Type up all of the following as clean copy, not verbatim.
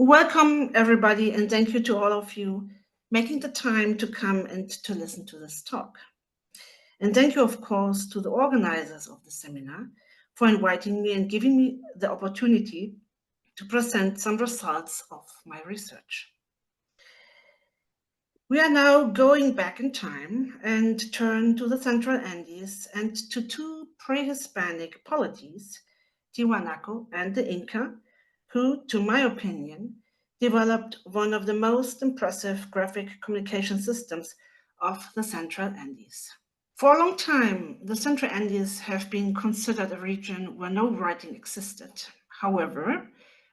Welcome, everybody, and thank you to all of you making the time to come and to listen to this talk. And thank you, of course, to the organizers of the seminar for inviting me and giving me the opportunity to present some results of my research. We are now going back in time and turn to the Central Andes and to two pre-Hispanic polities, Tiwanaku and the Inca, who, to my opinion, developed one of the most impressive graphic communication systems of the Central Andes. For a long time, the Central Andes have been considered a region where no writing existed. However,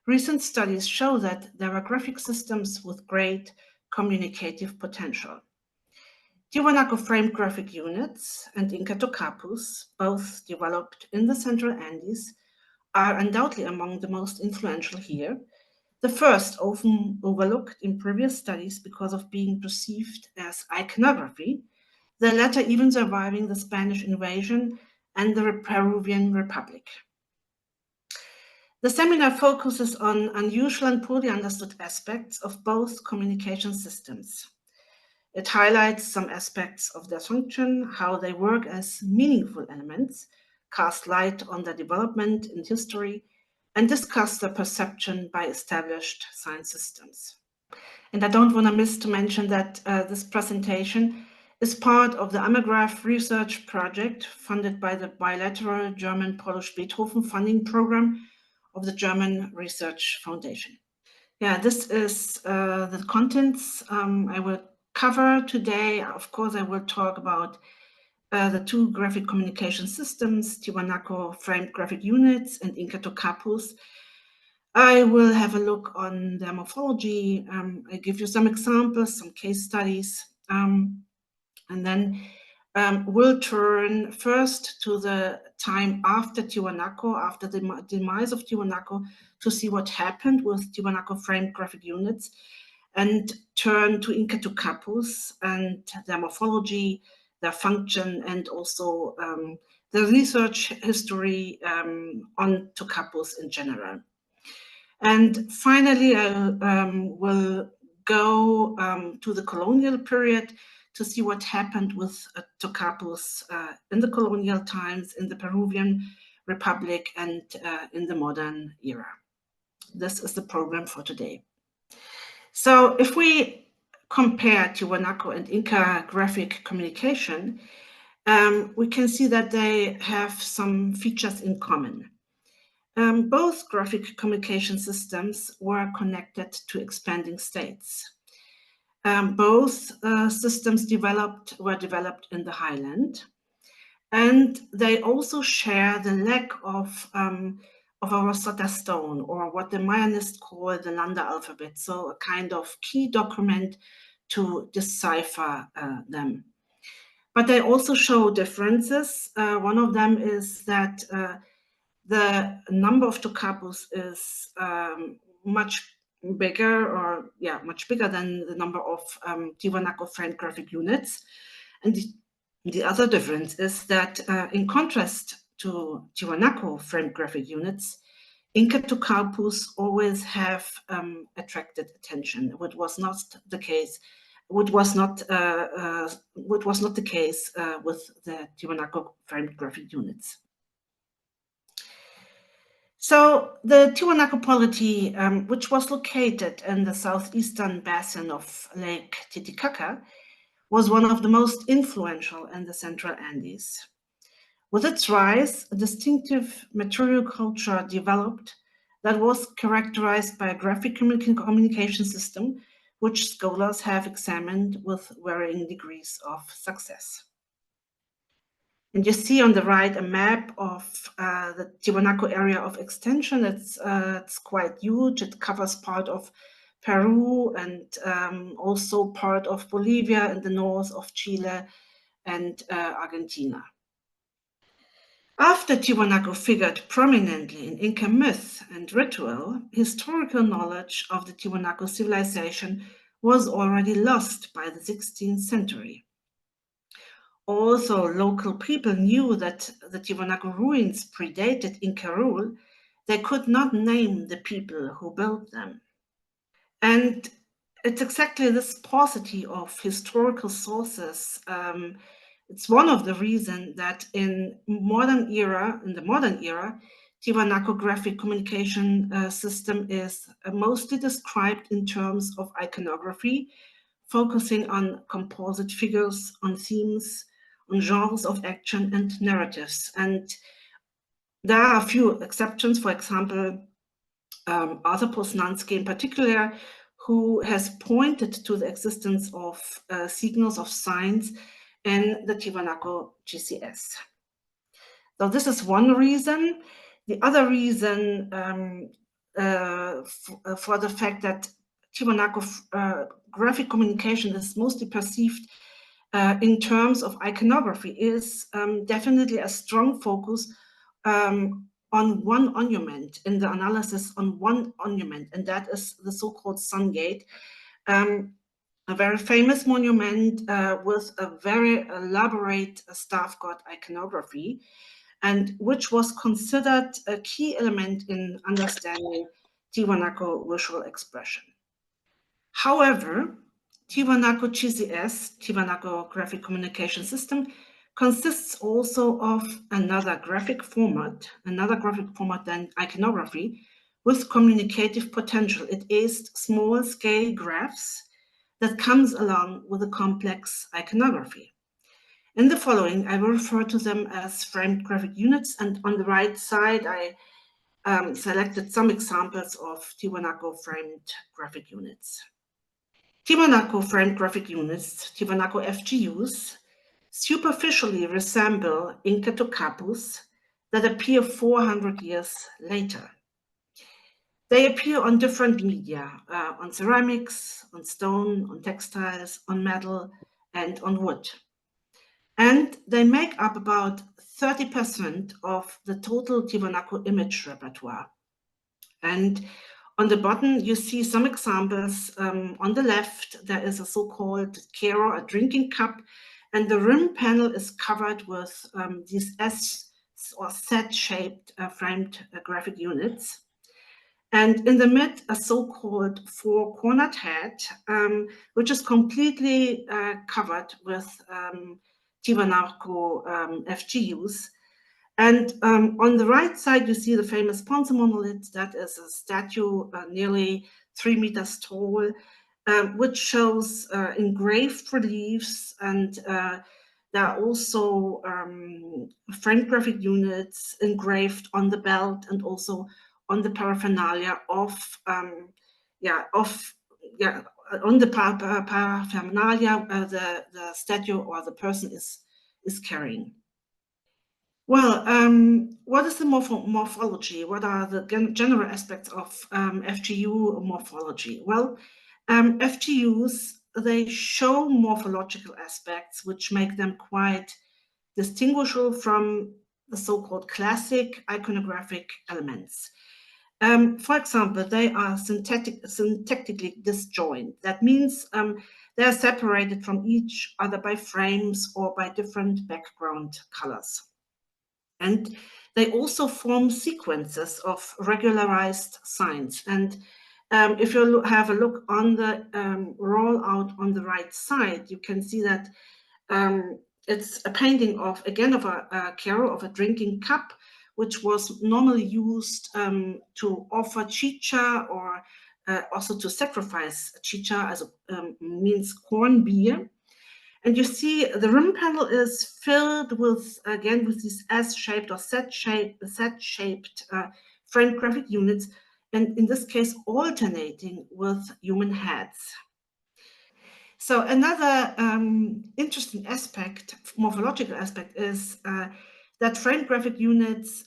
recent studies show that there are graphic systems with great communicative potential. Tiwanaku framed graphic units and Inca Tocapus, both developed in the Central Andes, are undoubtedly among the most influential here. The first often overlooked in previous studies because of being perceived as iconography, the latter even surviving the Spanish invasion and the Peruvian Republic. The seminar focuses on unusual and poorly understood aspects of both communication systems. It highlights some aspects of their function, how they work as meaningful elements, cast light on their development in history, and discuss their perception by established science systems. And I don't want to miss to mention that this presentation is part of the Amograph research project funded by the bilateral German-Polish Beethoven funding program of the German Research Foundation. Yeah, this is the contents I will cover today. Of course, I will talk about the two graphic communication systems, Tiwanaku framed graphic units and Inca Tocapus. I will have a look on their morphology. I give you some examples, some case studies, and then we'll turn first to the time after Tiwanaku, after the demise of Tiwanaku, to see what happened with Tiwanaku framed graphic units, and turn to Inca Tocapus and their morphology, their function, and also the research history on Tocapus in general. And finally, I will go to the colonial period to see what happened with Tocapus in the colonial times, in the Peruvian Republic, and in the modern era. This is the program for today. So if we compare Tiwanaku and Inca graphic communication, we can see that they have some features in common. Both graphic communication systems were connected to expanding states. Both systems were developed in the highland, and they also share the lack of a Rosetta Stone, or what the Mayanists call the Landa alphabet, so a kind of key document to decipher them. But they also show differences. One of them is that the number of Tocapus is much bigger than the number of Tiwanaku framed graphic units. And the other difference is that in contrast to Tiwanaku framed graphic units, Inca Tocapus always have attracted attention, which was not the case. Which was not the case with the Tiwanaku framed graphic units. So the Tiwanaku polity, which was located in the southeastern basin of Lake Titicaca, was one of the most influential in the Central Andes. With its rise, a distinctive material culture developed that was characterized by a graphic communication system, which scholars have examined with varying degrees of success. And you see on the right a map of the Tiwanaku area of extension. It's quite huge. It covers part of Peru and also part of Bolivia and the north of Chile and Argentina. After Tiwanaku figured prominently in Inca myth and ritual, historical knowledge of the Tiwanaku civilization was already lost by the 16th century. Although local people knew that the Tiwanaku ruins predated Inca rule, they could not name the people who built them. And it's exactly this paucity of historical sources. It's one of the reasons that in the modern era, Tiwanaku graphic communication system is mostly described in terms of iconography, focusing on composite figures, on themes, on genres of action and narratives. And there are a few exceptions, for example, Arthur Posnanski in particular, who has pointed to the existence of signals of signs in the Tiwanaku GCS. So this is one reason. The other reason for the fact that Tiwanaku graphic communication is mostly perceived in terms of iconography is definitely a strong focus on one monument, in the analysis on one monument, and that is the so-called Sun Gate, a very famous monument with a very elaborate staff god iconography, and which was considered a key element in understanding Tiwanaku visual expression. However, Tiwanaku GCS, Tiwanaku Graphic Communication System, consists also of another graphic format than iconography with communicative potential. It is small-scale graphs that comes along with a complex iconography. In the following, I will refer to them as framed graphic units, and on the right side, I selected some examples of Tiwanaku framed graphic units. Tiwanaku framed graphic units, Tiwanaku FGUs, superficially resemble Inca Tocapus that appear 400 years later. They appear on different media, on ceramics, on stone, on textiles, on metal, and on wood. And they make up about 30% of the total Tiwanaku image repertoire. And on the bottom, you see some examples. On the left, there is a so-called kero, a drinking cup, and the rim panel is covered with these S or Z-shaped framed graphic units. And in the mid, a so-called four-cornered head, which is completely covered with Tiwanaku FGUs. And on the right side, you see the famous Ponce monolith. That is a statue nearly 3 meters tall, which shows engraved reliefs, and there are also framed graphic units engraved on the belt and also on the paraphernalia of on the paraphernalia the statue or the person is carrying. Well, what is the morphology? What are the general aspects of FGU morphology? Well, FGUs, they show morphological aspects which make them quite distinguishable from the so-called classic iconographic elements. For example, they are syntactically disjoint. That means they are separated from each other by frames or by different background colors. And they also form sequences of regularized signs. And if you have a look on the rollout on the right side, you can see that it's a painting of, again, of a kero, of a drinking cup, which was normally used to offer chicha or also to sacrifice chicha, as means corn beer. And you see the rim panel is filled with, again, with these S-shaped or Z-shaped framed graphic units, and in this case, alternating with human heads. So another interesting aspect, morphological aspect, is that framed graphic units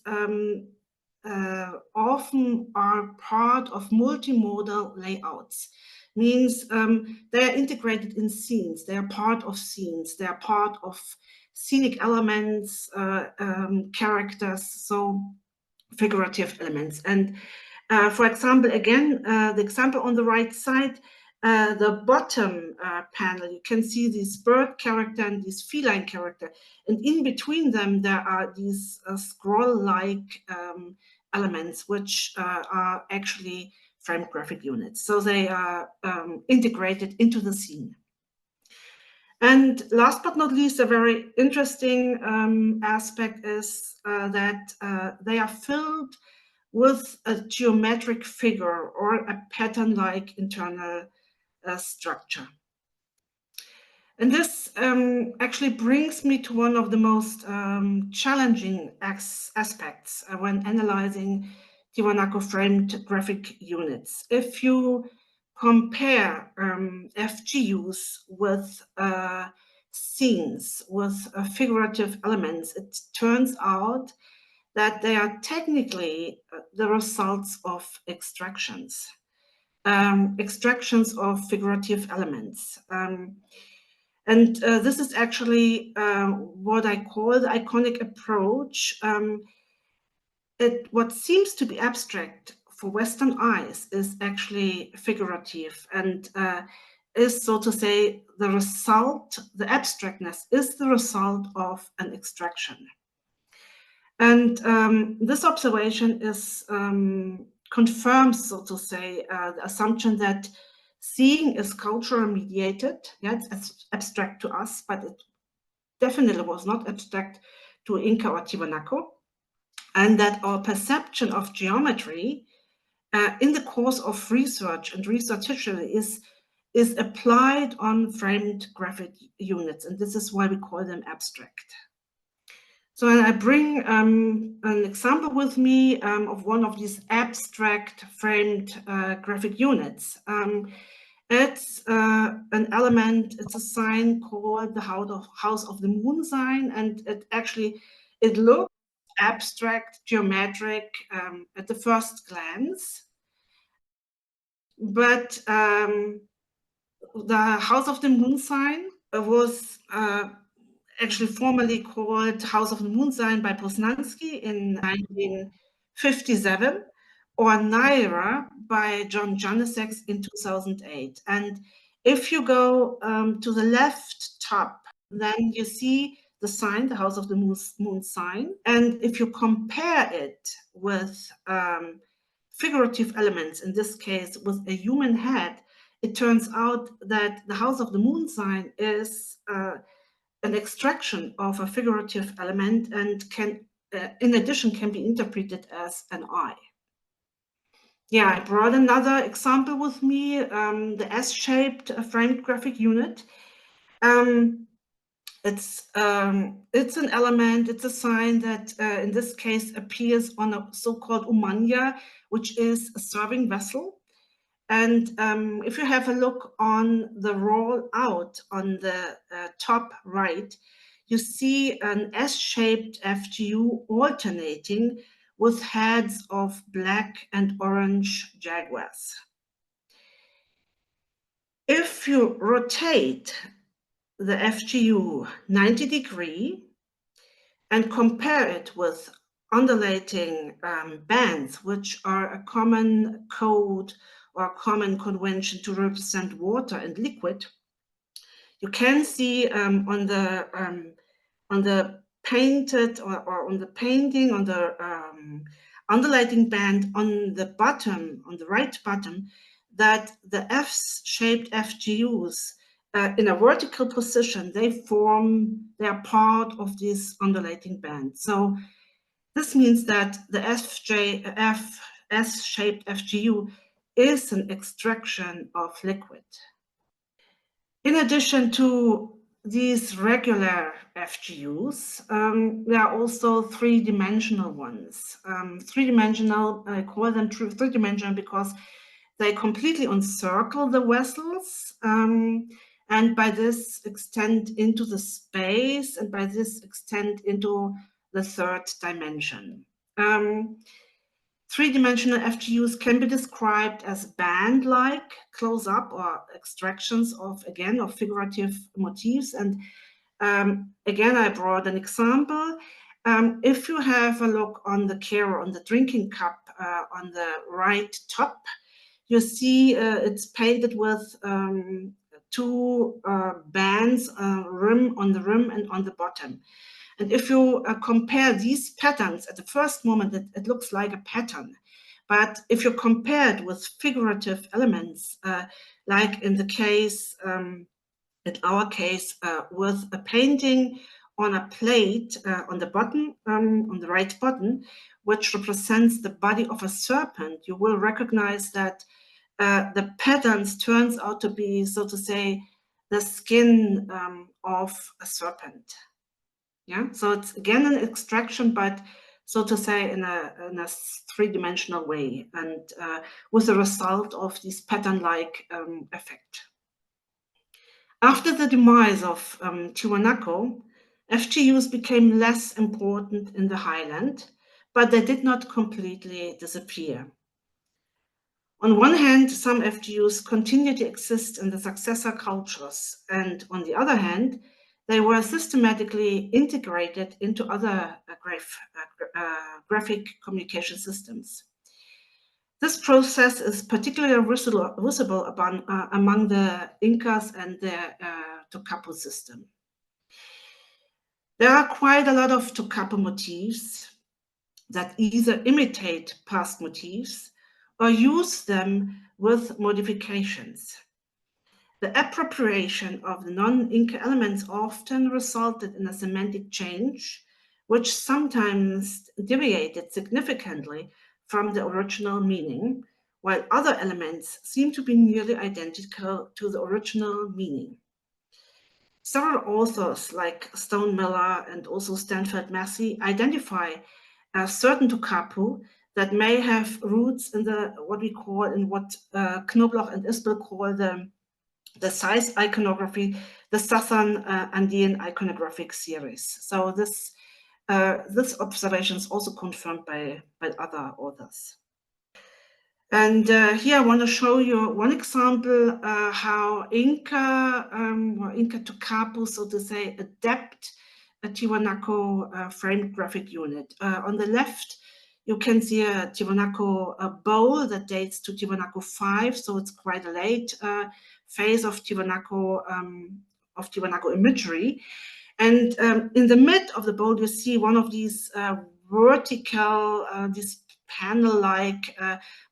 often are part of multimodal layouts. Means they are integrated in scenes, they are part of scenes, they are part of scenic elements, characters, so figurative elements. And for example, again, the example on the right side, the bottom panel, you can see this bird character and this feline character, and in between them there are these scroll-like elements which are actually framed graphic units. So they are integrated into the scene. And last but not least, a very interesting aspect is that they are filled with a geometric figure or a pattern-like internal structure. And this actually brings me to one of the most challenging aspects when analyzing Tiwanaku framed graphic units. If you compare FGUs with scenes, with figurative elements, it turns out that they are technically the results of extractions of figurative elements. And this is actually what I call the iconic approach. What seems to be abstract for Western eyes is actually figurative and is, so to say, the result, the abstractness is the result of an extraction. And this observation is confirms, so to say, the assumption that seeing is cultural mediated. Yeah, it's abstract to us, but it definitely was not abstract to Inca or Tiwanaku, and that our perception of geometry in the course of research and research history is applied on framed graphic units, and this is why we call them abstract. So I bring an example with me of one of these abstract framed graphic units. It's an element, it's a sign called the House of the Moon sign, and it looks abstract, geometric at the first glance. But the House of the Moon sign was actually formerly called House of the Moon sign by Poznański in 1957, or Naira by John Janicek in 2008. And if you go to the left top, then you see the sign, the House of the Moon sign. And if you compare it with figurative elements, in this case with a human head, it turns out that the House of the Moon sign is an extraction of a figurative element and can, in addition, can be interpreted as an eye. Yeah, I brought another example with me, the S-shaped framed graphic unit. It's an element, it's a sign that in this case appears on a so-called umanya, which is a serving vessel. And if you have a look on the roll out on the top right, you see an S-shaped FGU alternating with heads of black and orange jaguars. If you rotate the FGU 90 degrees and compare it with undulating bands, which are a common code or common convention to represent water and liquid, you can see on the painted or on the painting on the undulating band on the bottom, on the right bottom, that the F-shaped FGUs in a vertical position, they are part of this undulating band. So this means that the S-shaped FGU is an extraction of liquid. In addition to these regular FGUs, there are also three-dimensional ones. Three-dimensional, I call them three-dimensional because they completely encircle the vessels and by this extend into the space and by this extend into the third dimension. Three-dimensional FGUs can be described as band-like close-up or extractions of, again, of figurative motifs. And again, I brought an example. If you have a look on the Kero, on the drinking cup on the right top, you see it's painted with two bands, rim on the rim and on the bottom. And if you compare these patterns, at the first moment, it looks like a pattern. But if you compare it with figurative elements, like in the case, in our case, with a painting on a plate on the bottom, on the right bottom, which represents the body of a serpent, you will recognize that the patterns turns out to be, so to say, the skin of a serpent. Yeah, so it's again an extraction, but so to say in a three-dimensional way, and with the result of this pattern-like effect. After the demise of Tiwanaku, FGUs became less important in the highland, but they did not completely disappear. On one hand, some FGUs continued to exist in the successor cultures, and on the other hand, they were systematically integrated into other graphic communication systems. This process is particularly visible among the Incas and the Tocapu system. There are quite a lot of Tocapu motifs that either imitate past motifs or use them with modifications. The appropriation of the non-Inca elements often resulted in a semantic change, which sometimes deviated significantly from the original meaning, while other elements seem to be nearly identical to the original meaning. Several authors like Stone Miller and also Stanford Massey identify certain Tocapu that may have roots in what Knobloch and Ispel call the size iconography, the Southern Andean iconographic series. So this observation is also confirmed by other authors. And here I want to show you one example how Inca or Inca Tocapu, so to say, adapt a Tiwanaku framed graphic unit. On the left, you can see a Tiwanaku bowl that dates to Tiwanaku 5, so it's quite a late phase of Tiwanaku imagery. And in the mid of the bowl, you see one of these vertical, these panel-like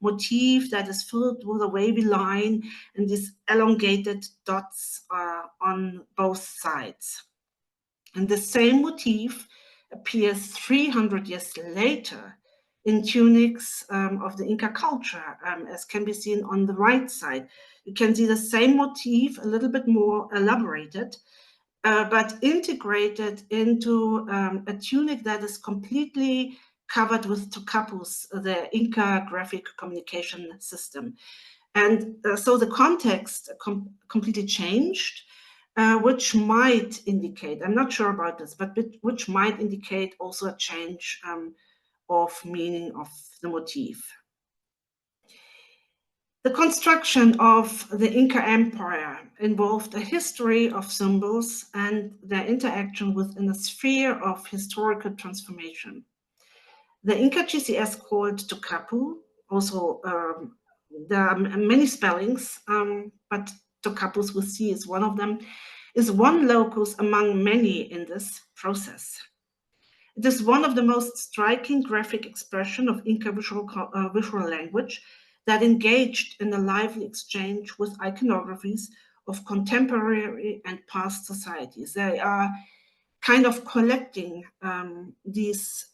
motif that is filled with a wavy line and these elongated dots on both sides. And the same motif appears 300 years later in tunics of the Inca culture, as can be seen on the right side. You can see the same motif, a little bit more elaborated, but integrated into a tunic that is completely covered with Tocapus, the Inca graphic communication system. And so the context completely changed, which might indicate, I'm not sure about this, but which might indicate also a change of meaning of the motif. The construction of the Inca Empire involved a history of symbols and their interaction within a sphere of historical transformation. The Inca GCS called Tocapu, also there are many spellings, but Tocapus with C is one of them, is one locus among many in this process. It is one of the most striking graphic expression of Inca visual language that engaged in a lively exchange with iconographies of contemporary and past societies. They are kind of collecting these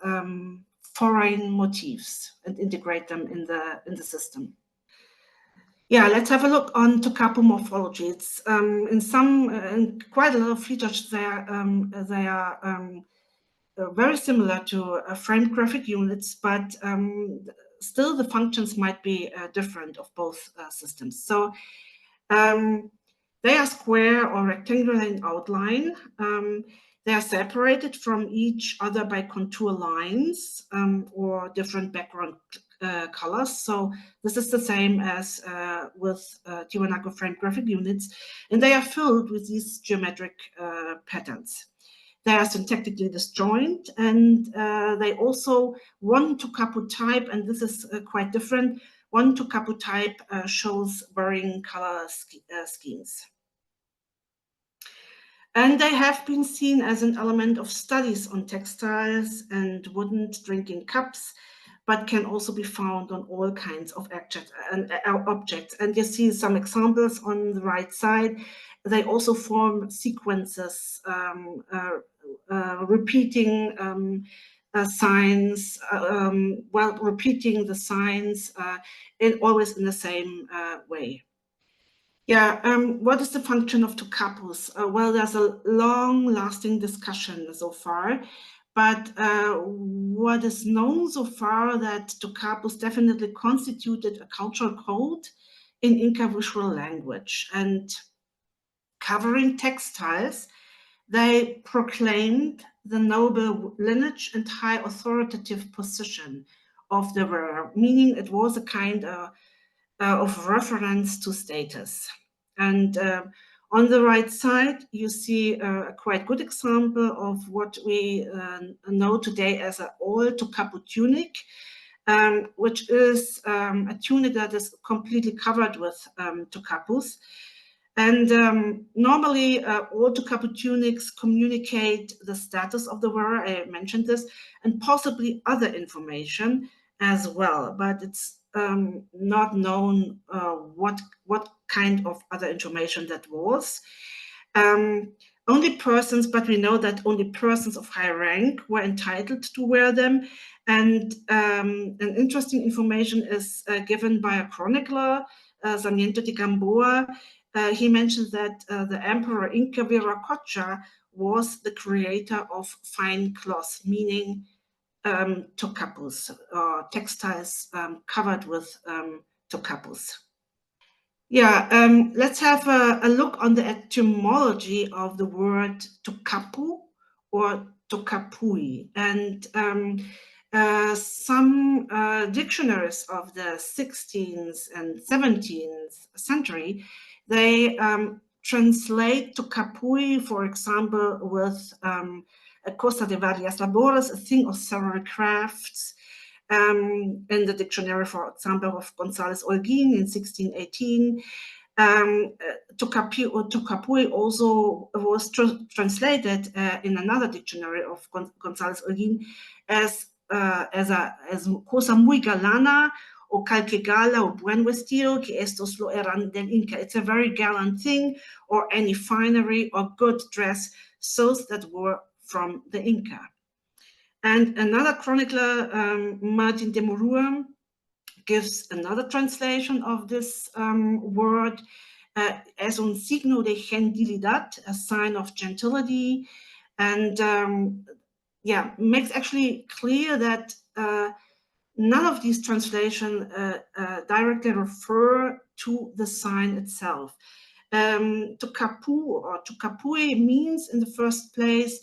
foreign motifs and integrate them in the system. Yeah, let's have a look on Tocapu morphology. It's in quite a lot of features they are very similar to framed graphic units, but still the functions might be different of both systems. So they are square or rectangular in outline. They are separated from each other by contour lines or different background colors. So this is the same as with Tiwanaku framed graphic units, and they are filled with these geometric patterns. They are syntactically disjoint, and they also, one Tocapu type, and this is quite different, one Tocapu type shows varying color schemes. And they have been seen as an element of studies on textiles and wooden drinking cups, but can also be found on all kinds of objects. And you see some examples on the right side. They also form sequences, repeating signs, while repeating the signs always in the same way. Yeah, what is the function of Tocapus? Well, there's a long-lasting discussion so far, but what is known so far that Tocapus definitely constituted a cultural code in Inca visual language, and covering textiles, they proclaimed the noble lineage and high authoritative position of the wearer, meaning it was a kind of reference to status. And on the right side, you see a quite good example of what we know today as an old Tocapu tunic, which is a tunic that is completely covered with Tocapus. And normally, all Tocapu tunics communicate the status of the wearer, I mentioned this, and possibly other information as well, but it's not known what kind of other information that was. Only persons, but we know that only persons of high rank were entitled to wear them. And an interesting information is given by a chronicler, Sarmiento de Gamboa. He mentioned that the Emperor Inca Viracocha was the creator of fine cloth, meaning Tocapus, textiles covered with Tocapus. Yeah, let's have a look on the etymology of the word Tocapu or Tocapui. And some dictionaries of the 16th and 17th century, they translate Tocapui, for example, with a cosa de varias labores, a thing of several crafts. In the dictionary, for example, of González Holguín in 1618. Tocapui also was translated in another dictionary of González Holguín as cosa muy galana o calquegala o buen vestido que estos lo eran del Inca. It's a very gallant thing, or any finery or good dress, those that were from the Inca. And another chronicler, Martin de Murua, gives another translation of this word as un signo de gentilidad, a sign of gentility, and yeah, makes actually clear that none of these translations directly refer to the sign itself. Tocapu or Tocapui means, in the first place,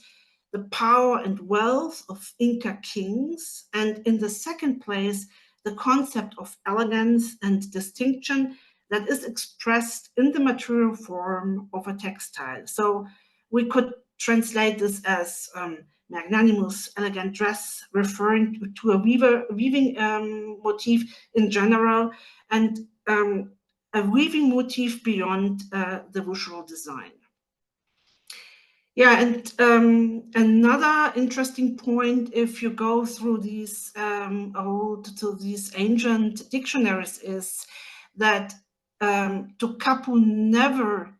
the power and wealth of Inca kings, and in the second place, the concept of elegance and distinction that is expressed in the material form of a textile. So we could translate this as magnanimous, elegant dress, referring to a weaving motif in general, and a weaving motif beyond the visual design. Yeah, and another interesting point, if you go through these these ancient dictionaries, is that Tocapu never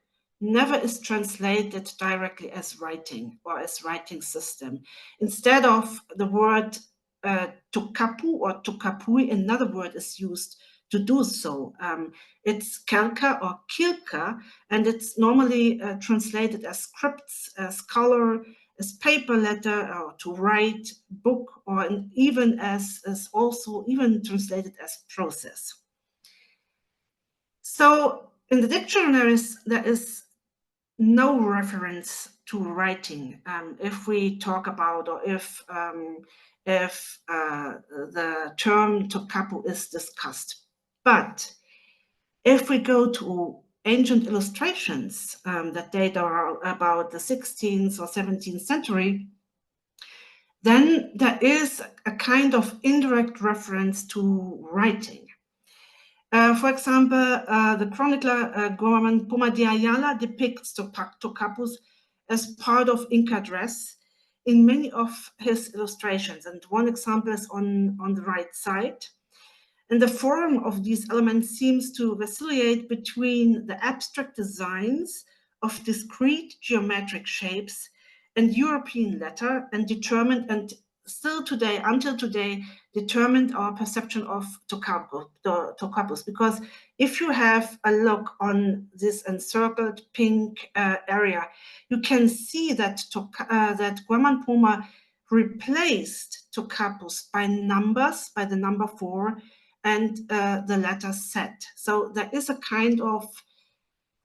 is translated directly as writing or as writing system. Instead of the word Tocapu or Tocapui, another word is used to do so. It's calca or kilka, and it's normally translated as scripts, as color, as paper letter, or to write, book, or even as also even translated as process. So in the dictionaries, there is no reference to writing if we talk about, or if the term Tocapu is discussed. But if we go to ancient illustrations that date are about the 16th or 17th century, then there is a kind of indirect reference to writing. For example, the chronicler Gorman Poma de Ayala depicts Tocapus as part of Inca dress, in many of his illustrations. And one example is on the right side. And the form of these elements seems to vacillate between the abstract designs of discrete geometric shapes and European letter, and determined, and still today, until today, determined our perception of Tocapus. Because if you have a look on this encircled pink area, you can see that Guaman Poma replaced Tocapus by numbers, by the number 4, and the letter set. So there is a kind of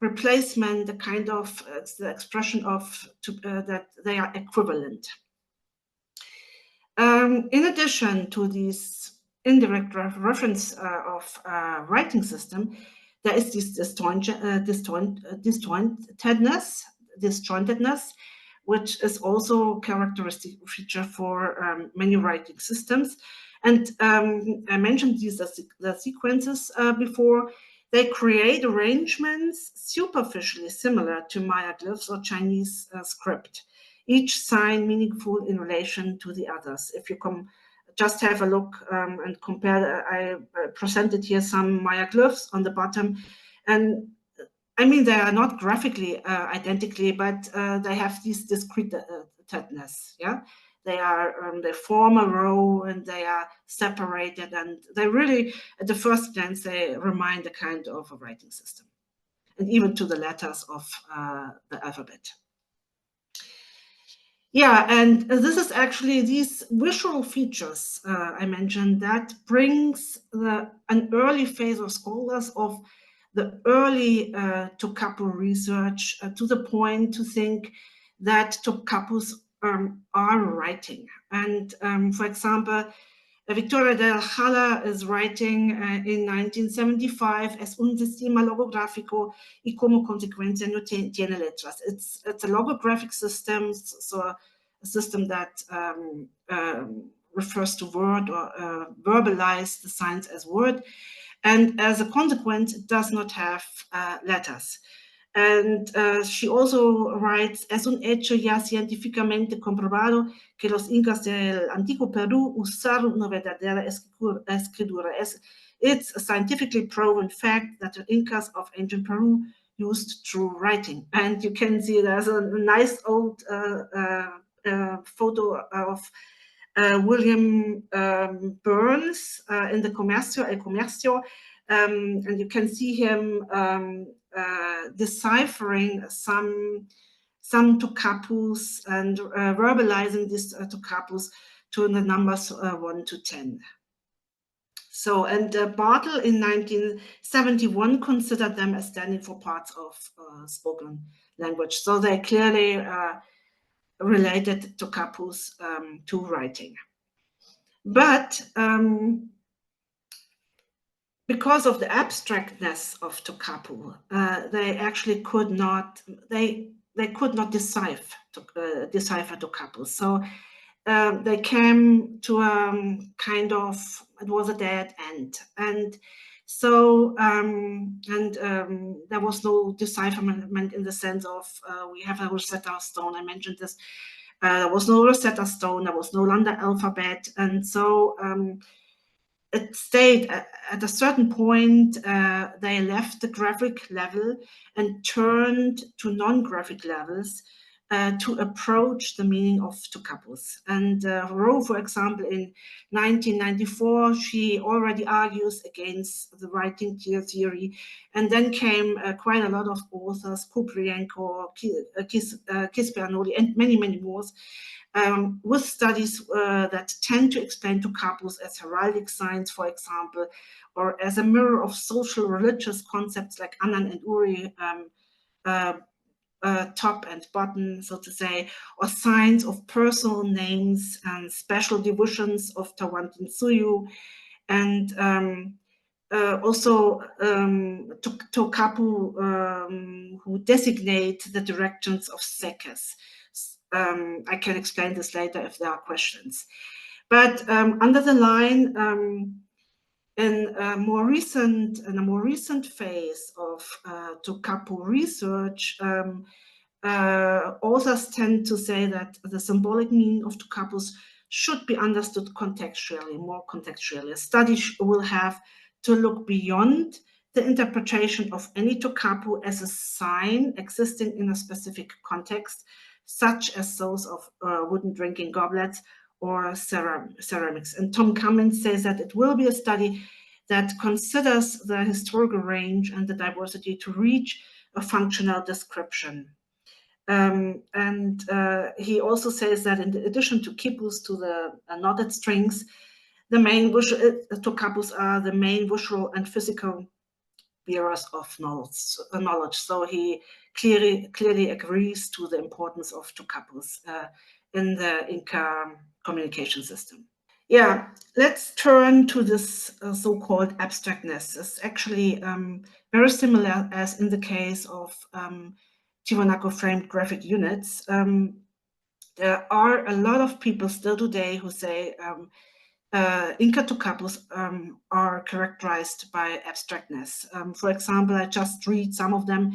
replacement, a kind of the expression of that they are equivalent. In addition to these indirect reference of writing system, there is this disjointedness, which is also a characteristic feature for many writing systems. And I mentioned these the sequences before. They create arrangements superficially similar to Maya glyphs or Chinese script, each sign meaningful in relation to the others. If you just have a look and compare, I presented here some Maya glyphs on the bottom, and I mean, they are not graphically identically, but they have this discreteness, yeah? They form a row and they are separated, and they really, at the first glance, they remind a kind of a writing system, and even to the letters of the alphabet. Yeah, and this is actually these visual features I mentioned that brings an early phase of scholars of the early Tocapu research to the point to think that Tocapus are writing. And for example, Victoria del Jala is writing in 1975, es un sistema logográfico y como consecuencia no tiene letras. It's a logographic system, so a system that refers to word or verbalize the signs as word. And as a consequence, it does not have letters. And she also writes, es un hecho ya científicamente comprobado que los incas del antiguo Perú usaron una verdadera escritura. It's a scientifically proven fact that the Incas of ancient Peru used true writing. And you can see there's a nice old photo of William Burns in the El Comercio, and you can see him deciphering some Tocapus and verbalizing these Tocapus to the numbers 1 to 10. So, and Bartle in 1971 considered them as standing for parts of spoken language. So they clearly related Tocapus to writing. But because of the abstractness of Tocapu, they actually could not decipher Tocapu. So they came to a kind of, it was a dead end. And so, there was no decipherment in the sense of, we have a Rosetta Stone, I mentioned this, there was no Rosetta Stone, there was no Lambda alphabet. And so it stayed at a certain point, they left the graphic level and turned to non-graphic levels to approach the meaning of Tocapus. And Rowe, for example, in 1994, she already argues against the writing tier theory. And then came quite a lot of authors, Kuprienko, Kispernoli, and many, many more, with studies that tend to explain Tocapus as heraldic signs, for example, or as a mirror of social religious concepts like Anan and Uri, top and bottom, so to say, or signs of personal names and special divisions of Tawantinsuyu, and also Tocapu, who designate the directions of sekes. I can explain this later if there are questions. But under the line, in a more recent phase of Tocapu research, authors tend to say that the symbolic meaning of Tocapus should be understood contextually, more contextually. A study will have to look beyond the interpretation of any Tocapu as a sign existing in a specific context, such as those of wooden drinking goblets or ceramics. And Tom Cummins says that it will be a study that considers the historical range and the diversity to reach a functional description. He also says that in addition to quipus, to the knotted strings, the main Tocapus are the main visual and physical bearers of knowledge. So he clearly agrees to the importance of Tocapus in the Inca communication system. Yeah, let's turn to this so-called abstractness. It's actually very similar as in the case of Tiwanaku framed graphic units. There are a lot of people still today who say Inca Tocapus are characterized by abstractness. For example, I just read some of them.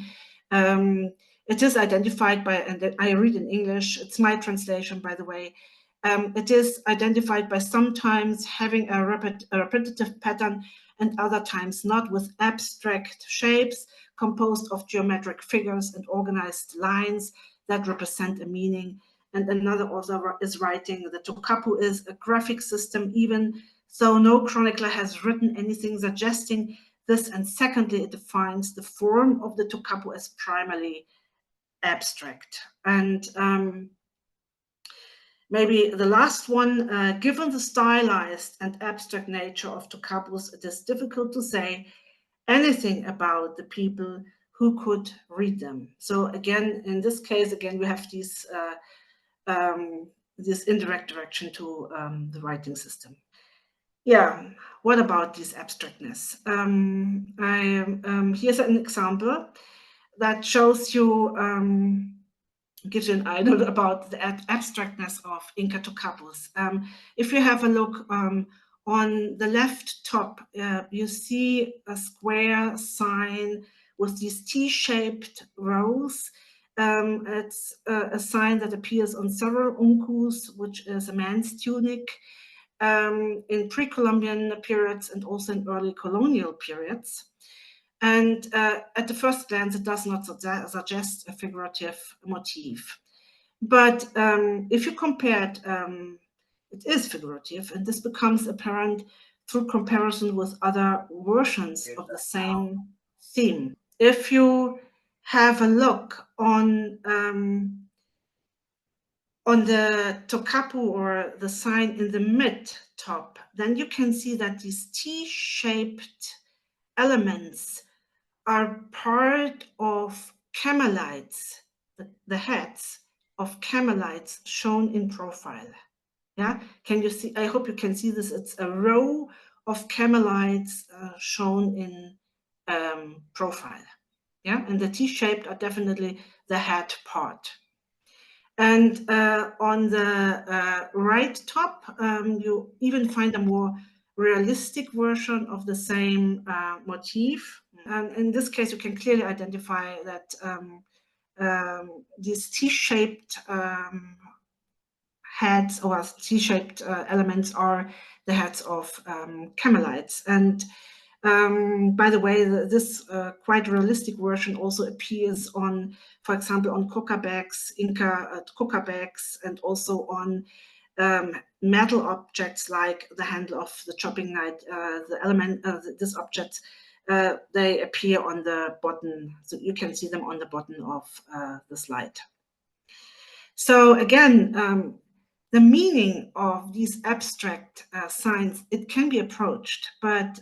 It is identified by, and I read in English, it's my translation, by the way. It is identified by sometimes having a repetitive pattern and other times not, with abstract shapes composed of geometric figures and organized lines that represent a meaning. And another author is writing, the Tocapu is a graphic system, even though no chronicler has written anything suggesting this. And secondly, it defines the form of the Tocapu as primarily abstract. And maybe the last one, given the stylized and abstract nature of Tocapus, it is difficult to say anything about the people who could read them. So again, in this case, again, we have these this indirect direction to the writing system. Yeah, what about this abstractness? Here's an example that shows you, gives you an idea about the abstractness of Inca Tocapus. If you have a look on the left top, you see a square sign with these T-shaped rows. It's a sign that appears on several uncus, which is a man's tunic, in pre-Columbian periods and also in early colonial periods. And at the first glance, it does not suggest a figurative motif. But if you compare it, it is figurative, and this becomes apparent through comparison with other versions of the same theme. If you have a look on the Tocapu, or the sign in the mid top, then you can see that these T-shaped elements are part of camelites, the heads of camelites shown in profile. Yeah, can you see? I hope you can see this. It's a row of camelites shown in profile. Yeah, and the T-shaped are definitely the head part. And on the right top, you even find a more realistic version of the same motif. And in this case, you can clearly identify that these T-shaped heads, or T-shaped elements, are the heads of camelites. And by the way, this quite realistic version also appears on, for example, on coca bags, Inca coca bags, and also on metal objects like the handle of the chopping knife, the element of this object. They appear on the bottom, so you can see them on the bottom of the slide. So again, the meaning of these abstract signs, it can be approached, but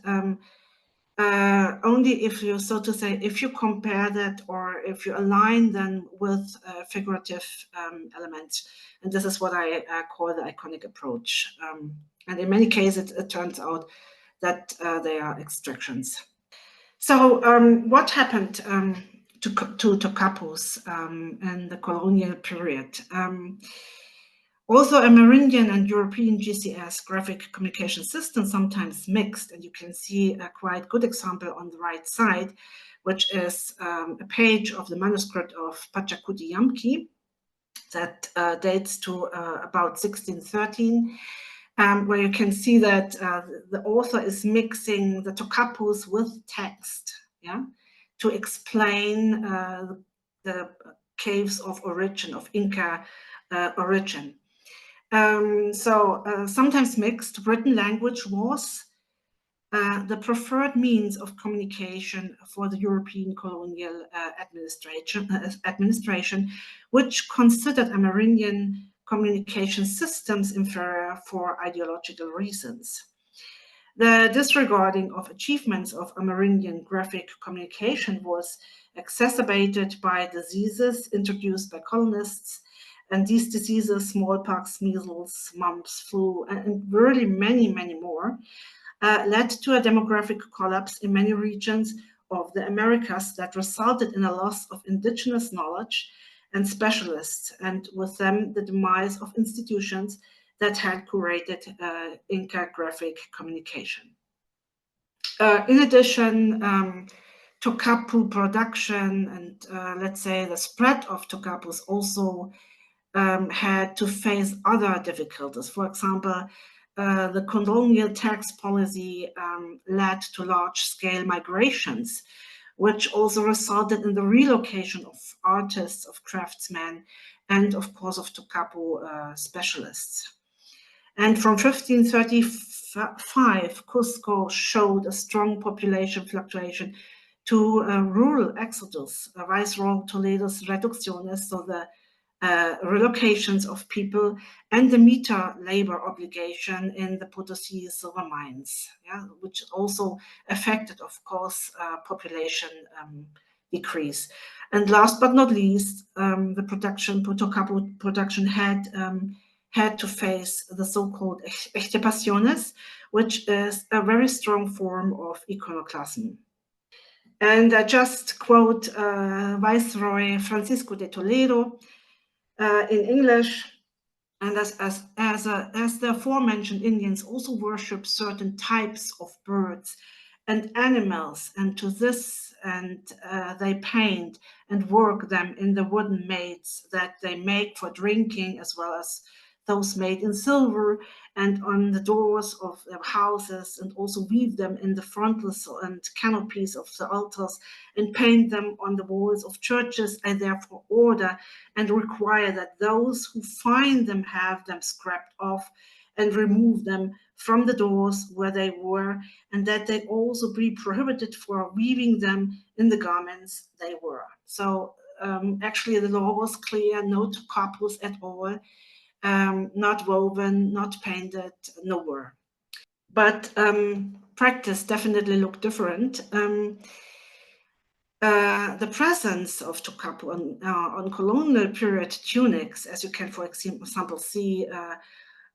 only if you, so to say, if you compare that, or if you align them with figurative elements. And this is what I call the iconic approach. And in many cases, it turns out that they are extractions. So what happened to Tocapus in the colonial period? Also, Amerindian and European GCS graphic communication systems sometimes mixed, and you can see a quite good example on the right side, which is a page of the manuscript of Pachacutiyamki that dates to about 1613, where you can see that the author is mixing the Tocapus with text, yeah, to explain the caves of origin, of Inca origin. Sometimes mixed, written language was the preferred means of communication for the European colonial administration, which considered Amerindian communication systems inferior for ideological reasons. The disregarding of achievements of Amerindian graphic communication was exacerbated by diseases introduced by colonists, and these diseases, smallpox, measles, mumps, flu, and really many, many more, led to a demographic collapse in many regions of the Americas that resulted in a loss of indigenous knowledge and specialists, and with them the demise of institutions that had curated Inca graphic communication. In addition, Tocapu production and let's say the spread of Tocapus also had to face other difficulties. For example, the colonial tax policy led to large-scale migrations, which also resulted in the relocation of artists, of craftsmen, and of course of Tocapu specialists. And from 1535, Cusco showed a strong population fluctuation to rural exodus, Viceroy Toledo's reducciones, so the relocations of people, and the meter labor obligation in the Potosi silver mines, yeah, which also affected, of course, population decrease. And last but not least, the Tocapu production had to face the so-called extirpaciones, which is a very strong form of iconoclasm. And I just quote Viceroy Francisco de Toledo in English, and as the aforementioned Indians also worship certain types of birds and animals, and to this and they paint and work them in the wooden maids that they make for drinking, as well as those made in silver and on the doors of their houses, and also weave them in the frontals and canopies of the altars and paint them on the walls of churches. I therefore order and require that those who find them have them scraped off and remove them from the doors where they were, and that they also be prohibited for weaving them in the garments they were. So actually the law was clear, no Tocapus at all, not woven, not painted, nowhere. But practice definitely looked different. The presence of Tocapu on colonial period tunics, as you can, for example, see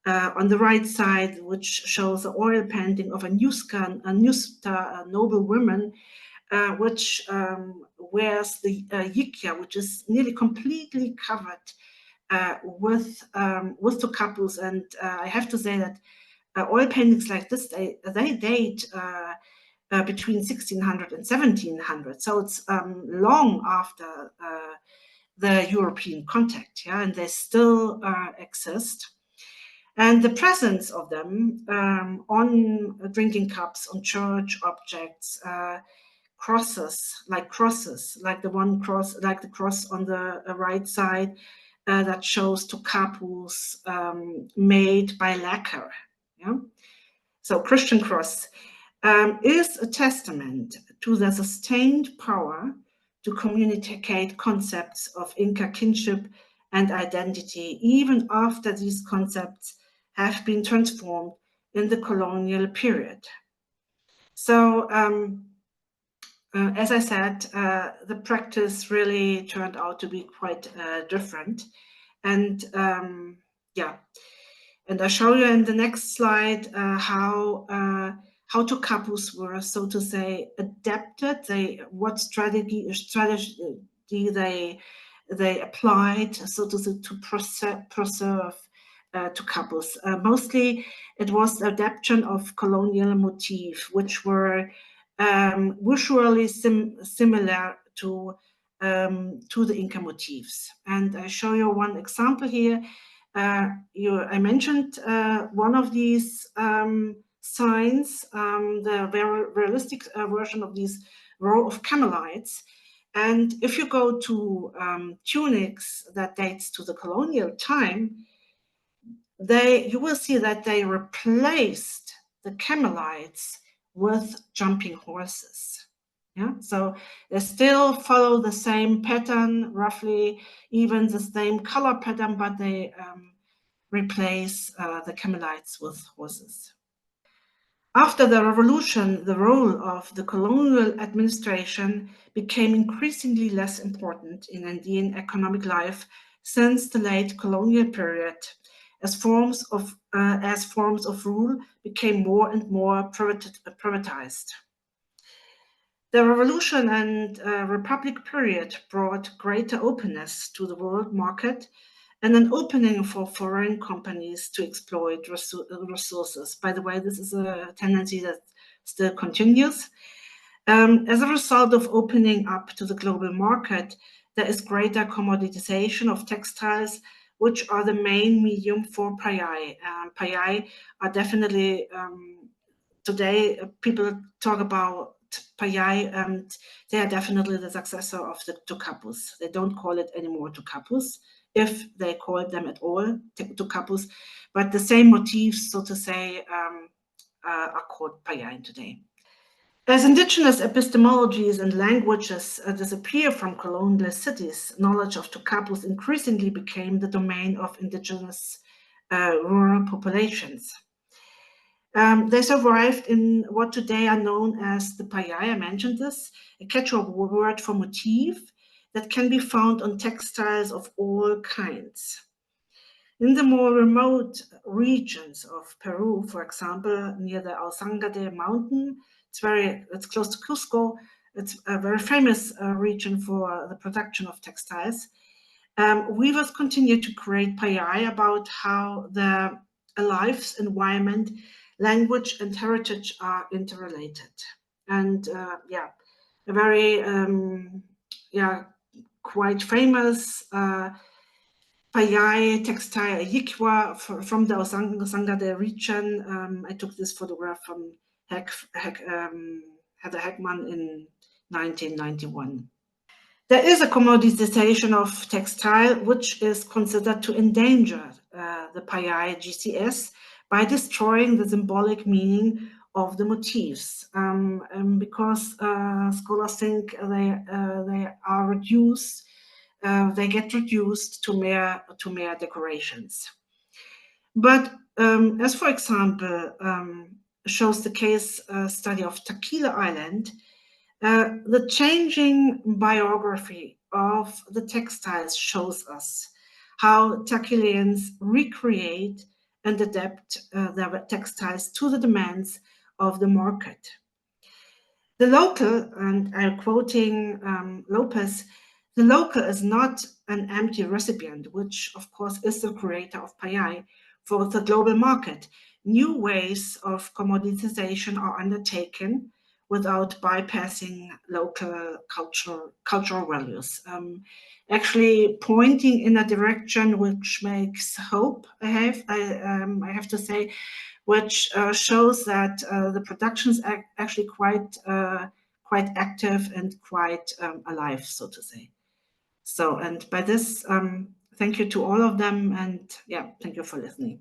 on the right side, which shows the oil painting of a Nusta noble woman, which wears the yikya, which is nearly completely covered with Tocapus. And I have to say that oil paintings like this, they date between 1600 and 1700. So it's long after the European contact, yeah, and they still exist. And the presence of them on drinking cups, on church objects, crosses, like the one cross, like the cross on the right side that shows Tocapus made by lacquer. Yeah? So Christian cross is a testament to the sustained power to communicate concepts of Inca kinship and identity, even after these concepts have been transformed in the colonial period. So, as I said, the practice really turned out to be quite different. And yeah, and I'll show you in the next slide how Tocapus were, so to say, adapted. What strategy they applied, so to say, to preserve Tocapus. Mostly it was the adaptation of colonial motifs, which were visually similar to the Inca motifs. And I show you one example here. I mentioned one of these signs, the very realistic version of this row of camelites. And if you go to tunics that dates to the colonial time, you will see that they replaced the camelites with jumping horses. Yeah, so they still follow the same pattern, roughly even the same color pattern, but they replace the camelites with horses. After the revolution, the role of the colonial administration became increasingly less important in Andean economic life since the late colonial period, as forms of rule became more and more privatized. The revolution and republic period brought greater openness to the world market and an opening for foreign companies to exploit resources. By the way, this is a tendency that still continues. As a result of opening up to the global market, there is greater commoditization of textiles, which are the main medium for Paya. Paya are definitely, today people talk about Paya, and they are definitely the successor of the Tocapus. They don't call it anymore Tocapus, if they call them at all Tocapus, but the same motifs, so to say, are called Paya today. As indigenous epistemologies and languages disappear from colonial cities, knowledge of Tocapus increasingly became the domain of indigenous rural populations. They survived in what today are known as the Paya. I mentioned this, a catch-all word for motif that can be found on textiles of all kinds. In the more remote regions of Peru, for example, near the Endangered mountain, it's close to Cusco. It's a very famous region for the production of textiles. Weavers continue to create payai about how the lives, environment, language, and heritage are interrelated. And a very quite famous payai textile Yikwa from the Endangered region. I took this photograph from Heather Heckman in 1991. There is a commoditization of textile, which is considered to endanger the Paya GCS by destroying the symbolic meaning of the motifs, because scholars think they are reduced, they get reduced to mere decorations. But as for example, shows the case study of Tequila Island, the changing biography of the textiles shows us how Tequilians recreate and adapt their textiles to the demands of the market. The local, and I'm quoting Lopez, the local is not an empty recipient, which of course is the creator of Payai for the global market. New ways of commoditization are undertaken without bypassing local cultural values. Actually pointing in a direction which makes hope, I have to say, which shows that the production is actually quite active and quite alive, so to say. So, and by this, thank you to all of them, and yeah, thank you for listening.